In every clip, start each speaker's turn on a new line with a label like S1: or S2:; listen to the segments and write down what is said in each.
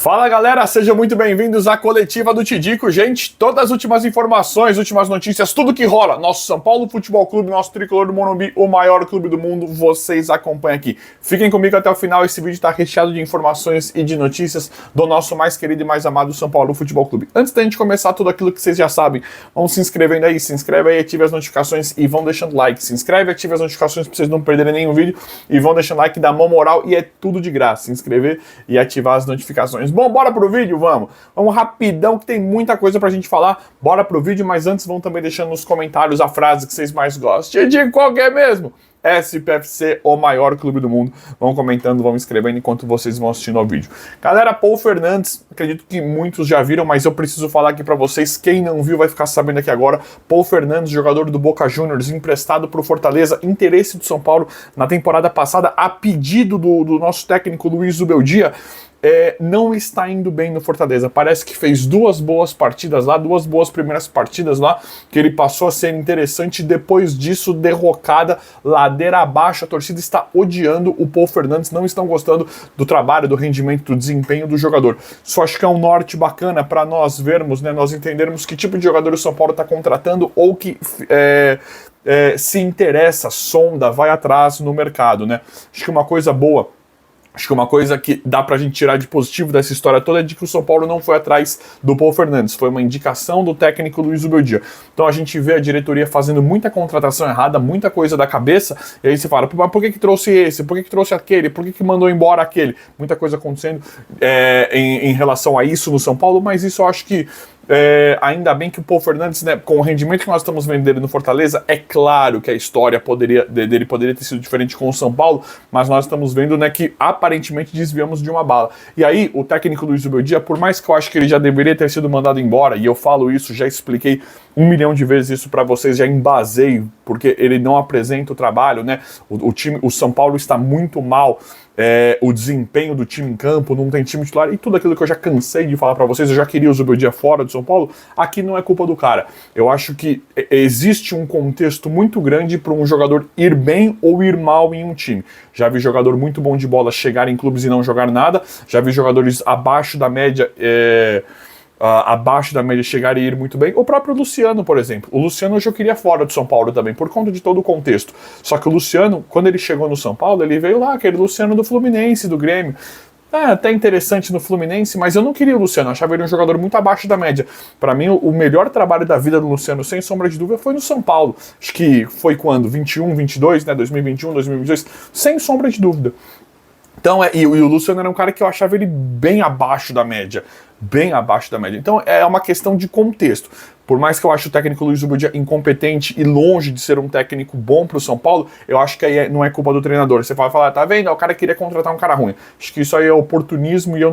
S1: Fala galera, sejam muito bem-vindos à coletiva do Tidico, gente. Todas as últimas informações, últimas notícias, tudo que rola. Nosso São Paulo Futebol Clube, nosso tricolor do Morumbi, o maior clube do mundo, vocês acompanham aqui. Fiquem comigo até o final, esse vídeo está recheado de informações e de notícias do nosso mais querido e mais amado São Paulo Futebol Clube. Antes da gente começar tudo aquilo que vocês já sabem, vão se inscrevendo aí, se inscreve aí, ative as notificações e vão deixando like. Se inscreve, ative as notificações para vocês não perderem nenhum vídeo e vão deixando like, dá mão moral e é tudo de graça. Se inscrever e ativar as notificações. Bom, bora pro vídeo? Vamos rapidão que tem muita coisa pra gente falar. Bora pro vídeo, mas antes vão também deixando nos comentários a frase que vocês mais gostam. Tidico, qual que é mesmo? SPFC, o maior clube do mundo. Vão comentando, vão escrevendo enquanto vocês vão assistindo ao vídeo. Galera, Paul Fernandes, acredito que muitos já viram, mas eu preciso falar aqui pra vocês. Quem não viu vai ficar sabendo aqui agora. Paul Fernandes, jogador do Boca Juniors, emprestado pro Fortaleza, interesse do São Paulo na temporada passada, a pedido do nosso técnico Luiz Zubeldia. Não está indo bem no Fortaleza. Parece que fez duas boas partidas lá, duas boas primeiras partidas lá, que ele passou a ser interessante. Depois disso, derrocada, ladeira abaixo. A torcida está odiando o Paul Fernandes, não estão gostando do trabalho, do rendimento, do desempenho do jogador. Só acho que é um norte bacana para nós vermos, né, nós entendermos que tipo de jogador o São Paulo está contratando ou que se interessa, sonda, vai atrás no mercado, né? Acho que uma coisa boa. Acho que uma coisa que dá pra gente tirar de positivo dessa história toda é de que o São Paulo não foi atrás do Paul Fernandes. Foi uma indicação do técnico Luiz Zubeldia. Então a gente vê a diretoria fazendo muita contratação errada, muita coisa da cabeça, e aí você fala, mas por que trouxe esse? Por que trouxe aquele? Por que mandou embora aquele? Muita coisa acontecendo em relação a isso no São Paulo, mas isso eu acho que ainda bem que o Paul Fernandes, né, com o rendimento que nós estamos vendo dele no Fortaleza, é claro que a história dele poderia ter sido diferente com o São Paulo, mas nós estamos vendo, né, que aparentemente desviamos de uma bala. E aí, o técnico Luiz Zubeldia, por mais que eu acho que ele já deveria ter sido mandado embora, e eu falo isso, já expliquei 1 milhão de vezes isso para vocês, já embasei, porque ele não apresenta o trabalho, né, o São Paulo está muito mal. O desempenho do time em campo, não tem time titular, e tudo aquilo que eu já cansei de falar pra vocês, eu já queria o Zubeldia fora do São Paulo, aqui não é culpa do cara. Eu acho que existe um contexto muito grande para um jogador ir bem ou ir mal em um time. Já vi jogador muito bom de bola chegar em clubes e não jogar nada, já vi jogadores abaixo da média... abaixo da média chegar e ir muito bem. O próprio Luciano, por exemplo. O Luciano hoje eu queria fora do São Paulo também, por conta de todo o contexto. Só que o Luciano, quando ele chegou no São Paulo, ele veio lá, aquele Luciano do Fluminense, do Grêmio. Até interessante no Fluminense, mas eu não queria o Luciano, eu achava ele um jogador muito abaixo da média. Para mim, o melhor trabalho da vida do Luciano, sem sombra de dúvida, foi no São Paulo. Acho que foi quando? 21, 22, né? 2021, 2022, sem sombra de dúvida. Então, e o Luciano era um cara que eu achava ele bem abaixo da média. Bem abaixo da média. Então, é uma questão de contexto. Por mais que eu ache o técnico Luiz Zubeldia incompetente e longe de ser um técnico bom pro São Paulo, eu acho que aí não é culpa do treinador. Você vai falar, tá vendo? O cara queria contratar um cara ruim. Acho que isso aí é oportunismo e eu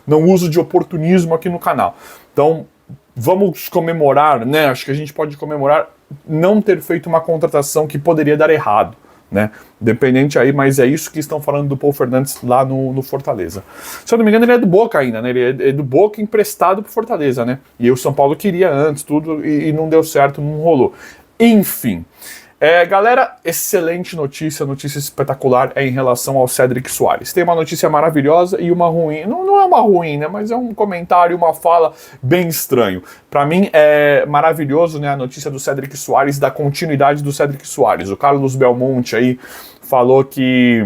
S1: não uso de oportunismo aqui no canal. Então, vamos comemorar, né? Acho que a gente pode comemorar não ter feito uma contratação que poderia dar errado. Né? Dependente aí, mas é isso que estão falando do Paul Fernandes lá no Fortaleza. Se eu não me engano, ele é do Boca ainda, né? Ele é do Boca emprestado pro Fortaleza, né? E o São Paulo queria antes, tudo, e não deu certo, não rolou. Enfim. Galera, excelente notícia espetacular em relação ao Cédric Soares. Tem uma notícia maravilhosa e uma ruim. Não é uma ruim, né? Mas é um comentário, uma fala bem estranho. Para mim é maravilhoso, né, a notícia do Cédric Soares, da continuidade do Cédric Soares. O Carlos Belmonte aí falou que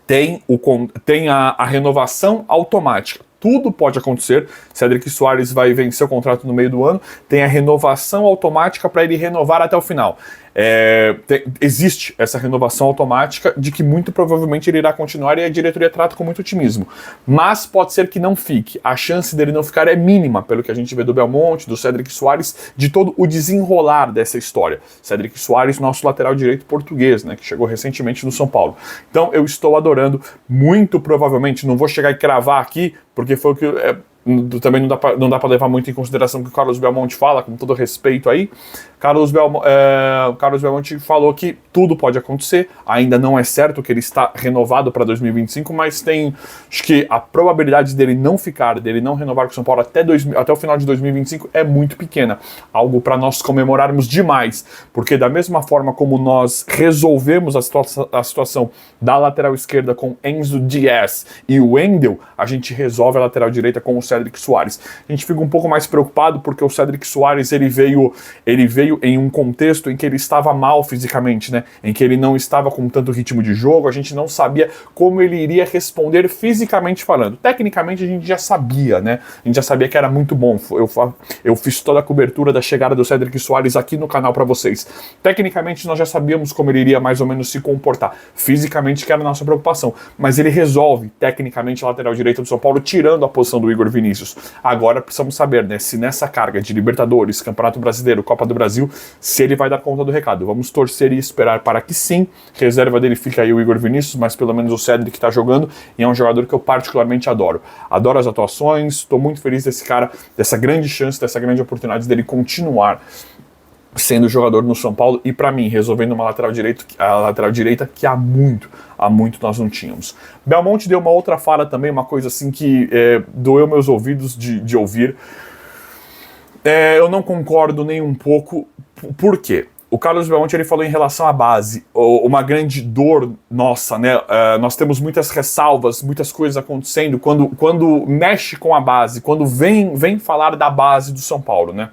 S1: tem a renovação automática. Tudo pode acontecer. Cédric Soares vai vencer o contrato no meio do ano. Tem a renovação automática para ele renovar até o final. Existe essa renovação automática de que muito provavelmente ele irá continuar e a diretoria trata com muito otimismo. Mas pode ser que não fique. A chance dele não ficar é mínima, pelo que a gente vê do Belmonte, do Cédric Soares, de todo o desenrolar dessa história. Cédric Soares, nosso lateral direito português, né, que chegou recentemente no São Paulo. Então eu estou adorando. Muito provavelmente, não vou chegar e cravar aqui, porque foi o que... também não dá pra levar muito em consideração o que o Carlos Belmonte fala, com todo respeito aí. Carlos Belmonte falou que tudo pode acontecer, ainda não é certo que ele está renovado para 2025, mas acho que a probabilidade dele não ficar, dele não renovar com o São Paulo até o final de 2025 é muito pequena, algo para nós comemorarmos demais, porque da mesma forma como nós resolvemos a situação da lateral esquerda com Enzo Dias e o Wendel, a gente resolve a lateral direita com o Cédric Soares. A gente fica um pouco mais preocupado porque o Cédric Soares ele veio em um contexto em que ele estava mal fisicamente, né? Em que ele não estava com tanto ritmo de jogo, a gente não sabia como ele iria responder fisicamente falando. Tecnicamente a gente já sabia, né? A gente já sabia que era muito bom. Eu fiz toda a cobertura da chegada do Cédric Soares aqui no canal para vocês. Tecnicamente nós já sabíamos como ele iria mais ou menos se comportar. Fisicamente que era a nossa preocupação. Mas ele resolve tecnicamente a lateral direita do São Paulo, tirando a posição do Igor Vinícius. Agora precisamos saber, né? Se nessa carga de Libertadores, Campeonato Brasileiro, Copa do Brasil, se ele vai dar conta do recado. Vamos torcer e esperar para que sim. Reserva dele fica aí o Igor Vinícius, mas pelo menos o Cédric está jogando e é um jogador que eu particularmente adoro. Adoro as atuações, estou muito feliz desse cara, dessa grande chance, dessa grande oportunidade dele continuar sendo jogador no São Paulo e para mim resolvendo a lateral direita que há muito nós não tínhamos. Belmonte deu uma outra fala também, uma coisa assim que doeu meus ouvidos de ouvir. Eu não concordo nem um pouco. Por quê? O Carlos Belmonte ele falou em relação à base, uma grande dor nossa, né? Nós temos muitas ressalvas, muitas coisas acontecendo quando mexe com a base, quando vem falar da base do São Paulo, né?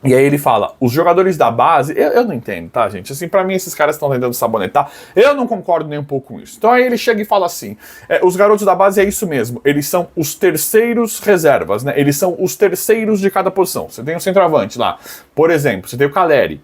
S1: E aí ele fala, os jogadores da base, eu não entendo, tá, gente? Assim, pra mim esses caras estão tentando sabonetar, eu não concordo nem um pouco com isso. Então aí ele chega e fala assim, os garotos da base é isso mesmo, eles são os terceiros reservas, né? Eles são os terceiros de cada posição. Você tem um centroavante lá, por exemplo, você tem o Caleri,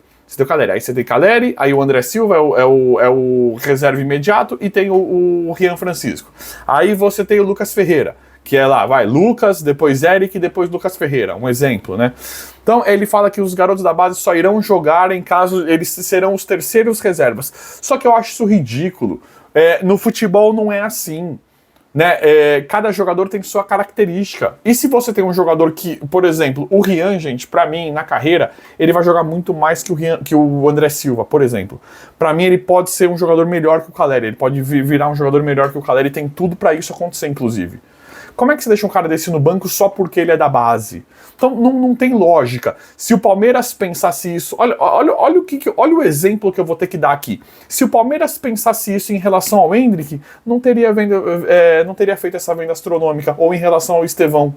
S1: aí você tem Caleri, aí o André Silva é o reserva imediato e tem o Rian Francisco. Aí você tem o Lucas Ferreira, que é lá, Lucas, depois Eric, depois Lucas Ferreira, um exemplo, né? Então ele fala que os garotos da base só irão jogar em caso eles serão os terceiros reservas. Só que eu acho isso ridículo. No futebol não é assim, né? Cada jogador tem sua característica. E se você tem um jogador que, por exemplo, o Rian, gente, pra mim, na carreira, ele vai jogar muito mais que o André Silva, por exemplo. Pra mim, ele pode ser um jogador melhor que o Caleri, ele pode virar um jogador melhor que o Caleri, tem tudo pra isso acontecer, inclusive. Como é que você deixa um cara desse no banco só porque ele é da base? Então não tem lógica. Se o Palmeiras pensasse isso... Olha o exemplo que eu vou ter que dar aqui. Se o Palmeiras pensasse isso em relação ao Endrick, não teria feito essa venda astronômica. Ou em relação ao Estevão.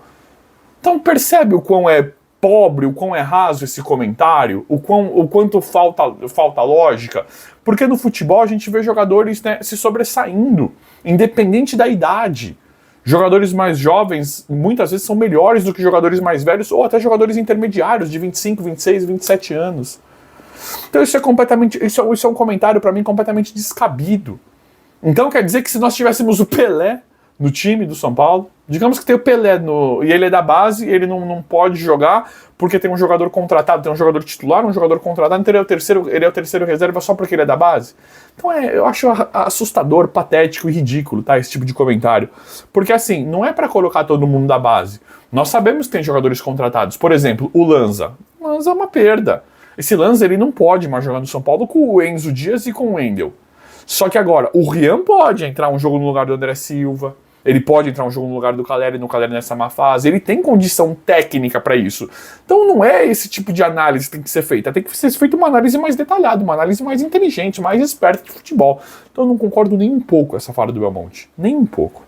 S1: Então percebe o quão é pobre, o quão é raso esse comentário? O quanto falta lógica? Porque no futebol a gente vê jogadores, né, se sobressaindo, independente da idade. Jogadores mais jovens, muitas vezes, são melhores do que jogadores mais velhos, ou até jogadores intermediários, de 25, 26, 27 anos. Então isso é um comentário, para mim, completamente descabido. Então quer dizer que se nós tivéssemos o Pelé no time do São Paulo, digamos que tem o Pelé e ele é da base, ele não pode jogar porque tem um jogador contratado, tem um jogador titular, um jogador contratado, então ele é o terceiro reserva só porque ele é da base. Então eu acho assustador, patético e ridículo, tá, esse tipo de comentário. Porque assim, não é para colocar todo mundo da base. Nós sabemos que tem jogadores contratados. Por exemplo, o Lanza. O Lanza é uma perda. Esse Lanza ele não pode mais jogar no São Paulo com o Enzo Dias e com o Wendel. Só que agora, o Rian pode entrar um jogo no lugar do André Silva. Ele pode entrar um jogo no lugar do Caleri, no Caleri nessa má fase. Ele tem condição técnica para isso. Então não é esse tipo de análise que tem que ser feita. Tem que ser feita uma análise mais detalhada, uma análise mais inteligente, mais esperta de futebol. Então eu não concordo nem um pouco com essa fala do Belmonte. Nem um pouco.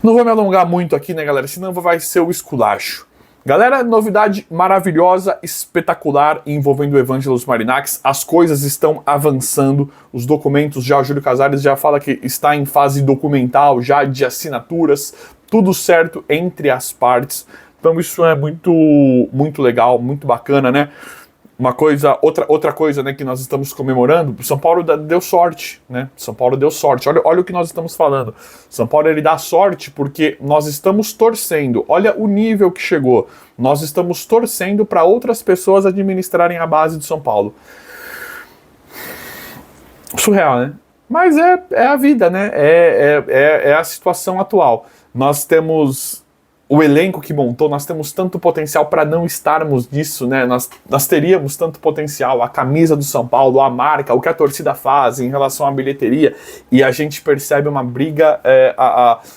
S1: Não vou me alongar muito aqui, né, galera? Senão vai ser o esculacho. Galera, novidade maravilhosa, espetacular envolvendo o Evangelos Marinakis. As coisas estão avançando, os documentos já, o Júlio Casares já fala que está em fase documental, já de assinaturas, tudo certo entre as partes. Então isso é muito legal, muito bacana, né? Outra coisa, né, que nós estamos comemorando, São Paulo deu sorte, né? São Paulo deu sorte. Olha o que nós estamos falando. São Paulo ele dá sorte porque nós estamos torcendo. Olha o nível que chegou. Nós estamos torcendo para outras pessoas administrarem a base do São Paulo. Surreal, né? Mas é a vida, né? É a situação atual. Nós temos o elenco que montou, nós temos tanto potencial para não estarmos nisso, né? Nós teríamos tanto potencial, a camisa do São Paulo, a marca, o que a torcida faz em relação à bilheteria, e a gente percebe uma briga,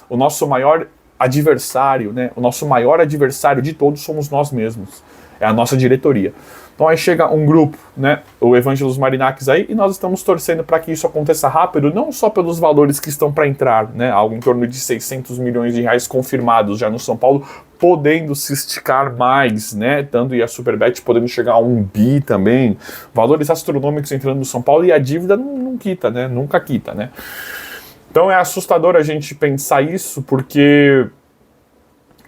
S1: o nosso maior adversário, né? O nosso maior adversário de todos somos nós mesmos, é a nossa diretoria. Então aí chega um grupo, né, o Evangelos Marinakis aí, e nós estamos torcendo para que isso aconteça rápido, não só pelos valores que estão para entrar, né, algo em torno de 600 milhões de reais confirmados já no São Paulo, podendo se esticar mais, né, tanto e a Superbet podendo chegar a 1 bi também, valores astronômicos entrando no São Paulo, e a dívida não quita, né, nunca quita, né. Então é assustador a gente pensar isso, porque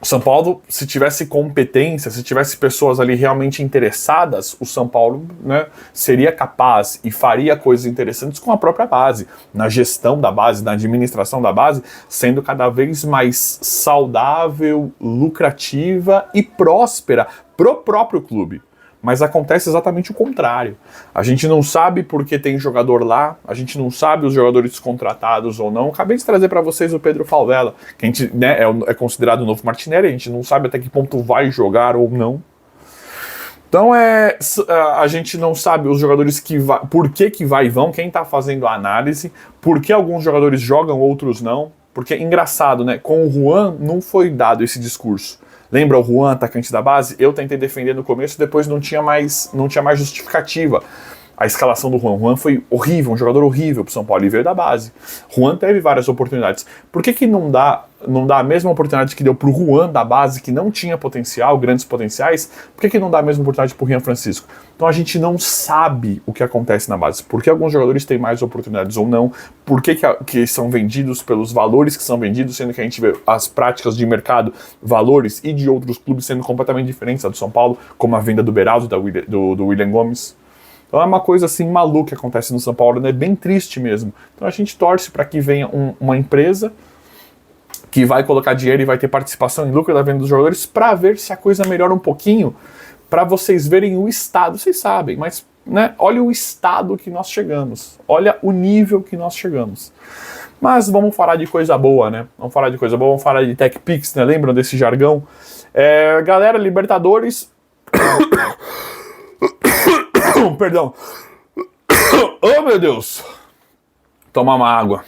S1: o São Paulo, se tivesse competência, se tivesse pessoas ali realmente interessadas, o São Paulo, né, seria capaz e faria coisas interessantes com a própria base, na gestão da base, na administração da base, sendo cada vez mais saudável, lucrativa e próspera pro próprio clube. Mas acontece exatamente o contrário. A gente não sabe porque tem jogador lá, a gente não sabe os jogadores contratados ou não. Acabei de trazer para vocês o Pedro Falvella, que a gente, né, é considerado o novo Martinelli, a gente não sabe até que ponto vai jogar ou não. Então a gente não sabe os jogadores por que vai e vão, quem está fazendo a análise, por que alguns jogadores jogam, outros não. Porque é engraçado, né? Com o Juan não foi dado esse discurso. Lembra o Juan, atacante da base? Eu tentei defender no começo, depois não tinha mais justificativa. A escalação do Juan. Juan foi horrível, um jogador horrível pro São Paulo, e veio da base. Juan teve várias oportunidades. Por que não dá a mesma oportunidade que deu pro Juan da base, que não tinha potencial, grandes potenciais? Por que não dá a mesma oportunidade pro Rian Francisco? Então a gente não sabe o que acontece na base. Por que alguns jogadores têm mais oportunidades ou não? Por que são vendidos pelos valores que são vendidos, sendo que a gente vê as práticas de mercado, valores e de outros clubes sendo completamente diferentes da do São Paulo, como a venda do Beraldo, do William Gomes. Então é uma coisa assim maluca que acontece no São Paulo, né? Bem triste mesmo. Então a gente torce para que venha uma empresa que vai colocar dinheiro e vai ter participação em lucro da venda dos jogadores, para ver se a coisa melhora um pouquinho, para vocês verem o estado. Vocês sabem, mas, né, olha o estado que nós chegamos, olha o nível que nós chegamos. Mas vamos falar de coisa boa, né? Vamos falar de coisa boa, vamos falar de TechPix, né? Lembram desse jargão? Galera, Libertadores... Perdão. Oh, meu Deus. Tomar uma água.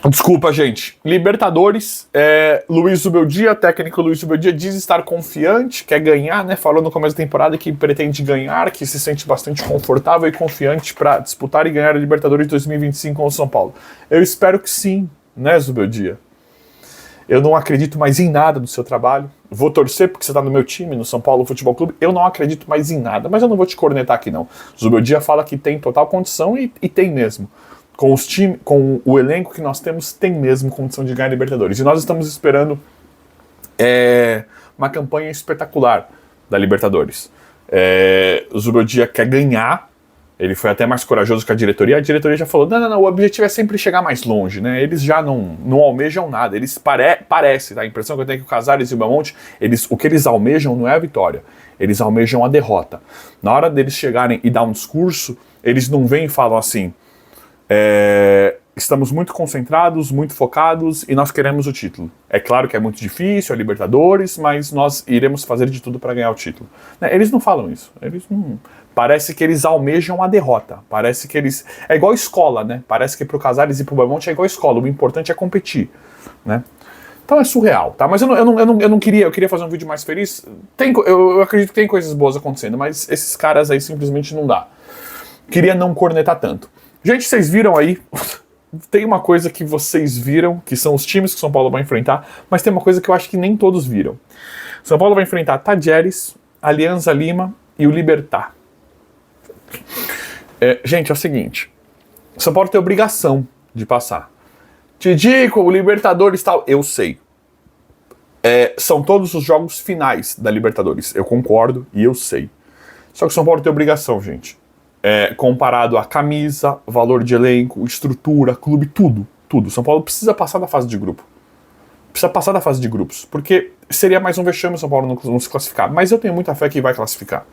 S1: Desculpa, gente. Libertadores, Luiz Zubeldia, técnico Luiz Zubeldia, diz estar confiante, quer ganhar, né? Falou no começo da temporada que pretende ganhar, que se sente bastante confortável e confiante para disputar e ganhar a Libertadores 2025 com o São Paulo. Eu espero que sim, né, Zubeldia? Eu não acredito mais em nada do seu trabalho. Vou torcer porque você está no meu time, no São Paulo Futebol Clube. Eu não acredito mais em nada, mas eu não vou te cornetar aqui, não. Zubeldia fala que tem total condição e tem mesmo. Com o elenco que nós temos, tem mesmo condição de ganhar a Libertadores. E nós estamos esperando uma campanha espetacular da Libertadores. O Zubeldia quer ganhar. Ele foi até mais corajoso que a diretoria. A diretoria já falou, não, o objetivo é sempre chegar mais longe, né? Eles já não almejam nada. Eles parece, tá? A impressão que eu tenho é que o Casares e o Belmonte, o que eles almejam não é a vitória. Eles almejam a derrota. Na hora deles chegarem e dar um discurso, eles não vêm e falam assim, estamos muito concentrados, muito focados e nós queremos o título. É claro que é muito difícil, é Libertadores, mas nós iremos fazer de tudo para ganhar o título. Eles não falam isso. Parece que eles almejam a derrota. Parece que eles... É igual escola, né? Parece que pro Casares e pro Belmonte é igual escola. O importante é competir, né? Então é surreal, tá? Mas eu não queria... Eu queria fazer um vídeo mais feliz. Eu acredito que tem coisas boas acontecendo, mas esses caras aí simplesmente não dá. Queria não cornetar tanto. Gente, vocês viram aí... Tem uma coisa que vocês viram, que são os times que o São Paulo vai enfrentar, mas tem uma coisa que eu acho que nem todos viram. São Paulo vai enfrentar Tajeres, Alianza Lima e o Libertad. Gente, é o seguinte, São Paulo tem obrigação de passar. Tidico, o Libertadores e tal, eu sei. São todos os jogos finais da Libertadores, eu concordo e eu sei. Só que o São Paulo tem obrigação, gente. Comparado a camisa, valor de elenco, estrutura, clube, tudo. São Paulo precisa passar da fase de grupo. Precisa passar da fase de grupos, porque seria mais um vexame o São Paulo não se classificar. Mas eu tenho muita fé que vai classificar.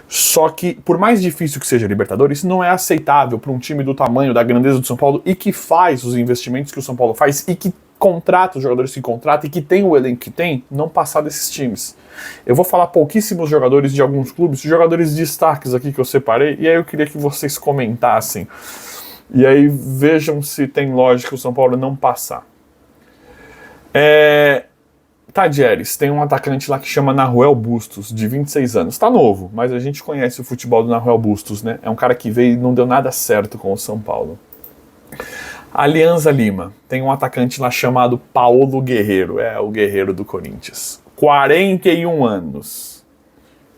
S1: Só que, por mais difícil que seja a Libertadores, não é aceitável para um time do tamanho, da grandeza do São Paulo e que faz os investimentos que o São Paulo faz e que contrata os jogadores que contrata e que tem o elenco que tem, não passar desses times. Eu vou falar pouquíssimos jogadores de alguns clubes, jogadores destaques aqui que eu separei, e aí eu queria que vocês comentassem. E aí vejam se tem lógica o São Paulo não passar. Tadieres, tem um atacante lá que chama Nahuel Bustos, de 26 anos. Tá novo, mas a gente conhece o futebol do Nahuel Bustos, né? É um cara que veio e não deu nada certo com o São Paulo. Alianza Lima, tem um atacante lá chamado Paulo Guerreiro, o Guerreiro do Corinthians. 41 anos.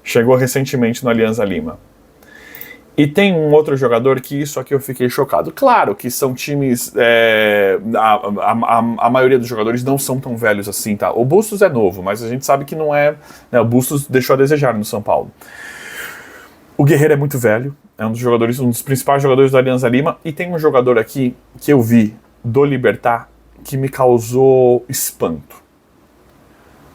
S1: Chegou recentemente no Alianza Lima. E tem um outro jogador que isso aqui eu fiquei chocado. Claro que são times... a maioria dos jogadores não são tão velhos assim, tá? O Bustos é novo, mas a gente sabe que não é... Né, o Bustos deixou a desejar no São Paulo. O Guerreiro é muito velho. É um dos principais jogadores da Alianza Lima. E tem um jogador aqui que eu vi do Libertad que me causou espanto.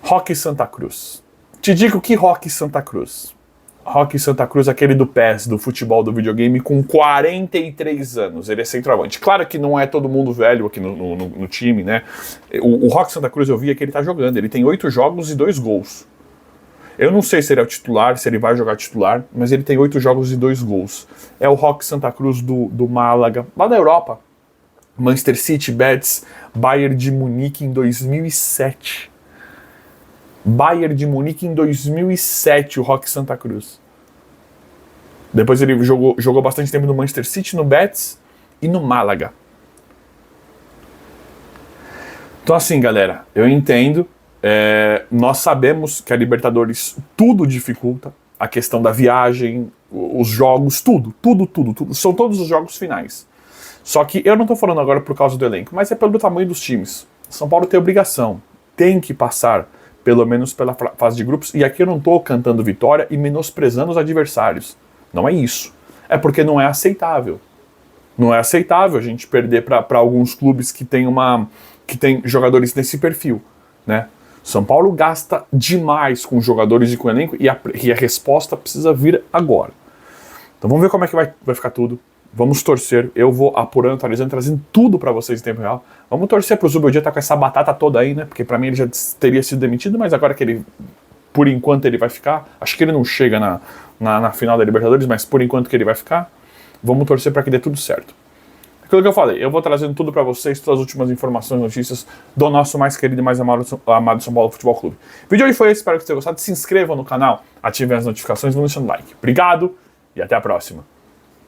S1: Roque Santa Cruz. Te digo que Roque Santa Cruz... Roque Santa Cruz, aquele do PES, do futebol do videogame, com 43 anos. Ele é centroavante. Claro que não é todo mundo velho aqui no time, né? O Roque Santa Cruz eu vi que ele tá jogando. Ele tem 8 jogos e 2 gols. Eu não sei se ele é o titular, se ele vai jogar titular, mas ele tem 8 jogos e 2 gols. É o Roque Santa Cruz do Málaga, lá da Europa. Manchester City, Betis, Bayern de Munique em 2007. Bayern de Munique em 2007, o Roque Santa Cruz. Depois ele jogou bastante tempo no Manchester City, no Betis e no Málaga. Então assim, galera, eu entendo. Nós sabemos que a Libertadores tudo dificulta. A questão da viagem, os jogos, tudo. São todos os jogos finais. Só que eu não tô falando agora por causa do elenco, mas é pelo tamanho dos times. São Paulo tem obrigação, tem que passar pelo menos pela fase de grupos, e aqui eu não estou cantando vitória e menosprezando os adversários. Não é isso. É porque não é aceitável. Não é aceitável a gente perder para alguns clubes que tem jogadores nesse perfil, né? São Paulo gasta demais com jogadores e com elenco, e a resposta precisa vir agora. Então vamos ver como é que vai ficar tudo. Vamos torcer, eu vou apurando, atualizando, trazendo tudo pra vocês em tempo real. Vamos torcer pro Zubeldia tá com essa batata toda aí, né? Porque pra mim ele já teria sido demitido, mas agora que ele, por enquanto ele vai ficar, acho que ele não chega na final da Libertadores, mas por enquanto que ele vai ficar, vamos torcer pra que dê tudo certo. Aquilo que eu falei, eu vou trazendo tudo pra vocês, todas as últimas informações, notícias do nosso mais querido e mais amado São Paulo Futebol Clube. O vídeo hoje foi esse, espero que vocês tenham gostado. Se inscrevam no canal, ativem as notificações e vão deixando like. Obrigado e até a próxima.